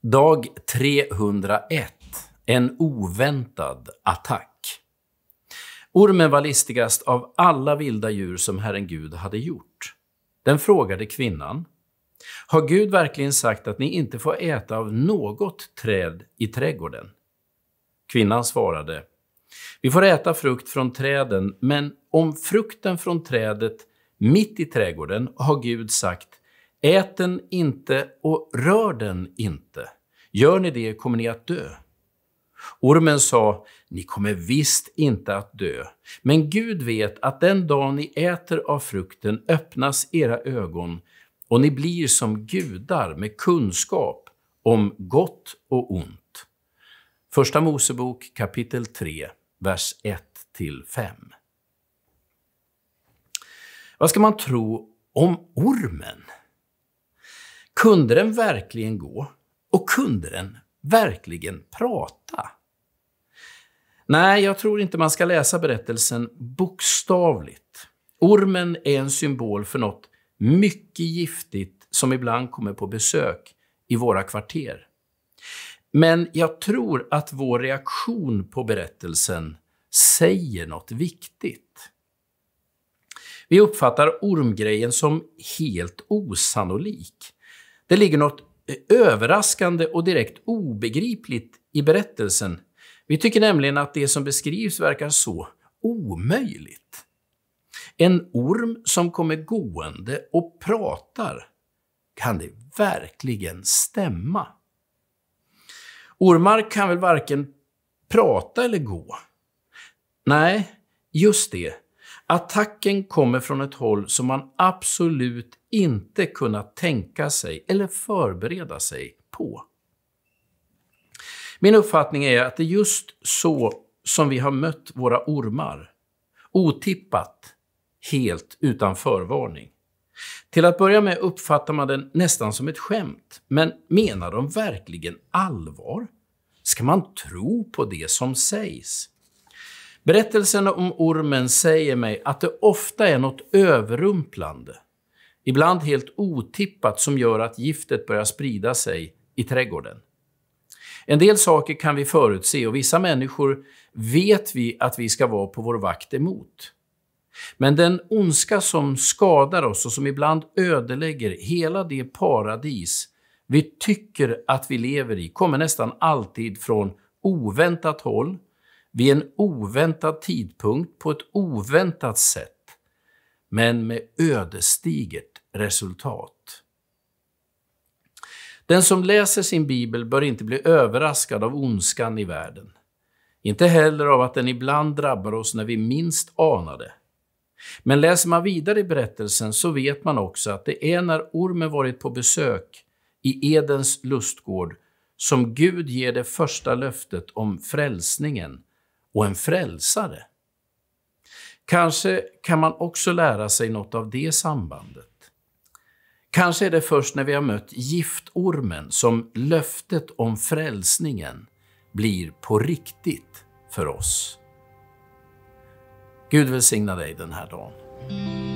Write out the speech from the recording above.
Dag 301. En oväntad attack. Ormen var listigast av alla vilda djur som Herren Gud hade gjort. Den frågade kvinnan: har Gud verkligen sagt att ni inte får äta av något träd i trädgården? Kvinnan svarade: vi får äta frukt från träden, men om frukten från trädet mitt i trädgården har Gud sagt: ät den inte och rör den inte. Gör ni det kommer ni att dö. Ormen sa: ni kommer visst inte att dö, men Gud vet att den dag ni äter av frukten öppnas era ögon och ni blir som gudar med kunskap om gott och ont. Första Mosebok kapitel 3, vers 1-5. Vad ska man tro om ormen? Kunde den verkligen gå? Och kunde den verkligen prata? Nej, jag tror inte man ska läsa berättelsen bokstavligt. Ormen är en symbol för något mycket giftigt som ibland kommer på besök i våra kvarter. Men jag tror att vår reaktion på berättelsen säger något viktigt. Vi uppfattar ormgrejen som helt osannolik. Det ligger något överraskande och direkt obegripligt i berättelsen. Vi tycker nämligen att det som beskrivs verkar så omöjligt. En orm som kommer gående och pratar. Kan det verkligen stämma? Ormar kan väl varken prata eller gå? Nej, just det. Attacken kommer från ett håll som man absolut inte kunnat tänka sig eller förbereda sig på. Min uppfattning är att det är just så som vi har mött våra ormar. Otippat, helt utan förvarning. Till att börja med uppfattar man den nästan som ett skämt. Men menar de verkligen allvar? Ska man tro på det som sägs? Berättelsen om ormen säger mig att det ofta är något överrumplande. Ibland helt otippat som gör att giftet börjar sprida sig i trädgården. En del saker kan vi förutse och vissa människor vet vi att vi ska vara på vår vakt emot. Men den ondska som skadar oss och som ibland ödelägger hela det paradis vi tycker att vi lever i kommer nästan alltid från oväntat håll, vid en oväntad tidpunkt på ett oväntat sätt, men med ödesdigert resultat. Den som läser sin bibel bör inte bli överraskad av ondskan i världen. Inte heller av att den ibland drabbar oss när vi minst anar det. Men läser man vidare i berättelsen så vet man också att det är när ormen varit på besök i Edens lustgård som Gud ger det första löftet om frälsningen och en frälsare. Kanske kan man också lära sig något av det sambandet. Kanske är det först när vi har mött giftormen som löftet om frälsningen blir på riktigt för oss. Gud välsigna dig den här dagen.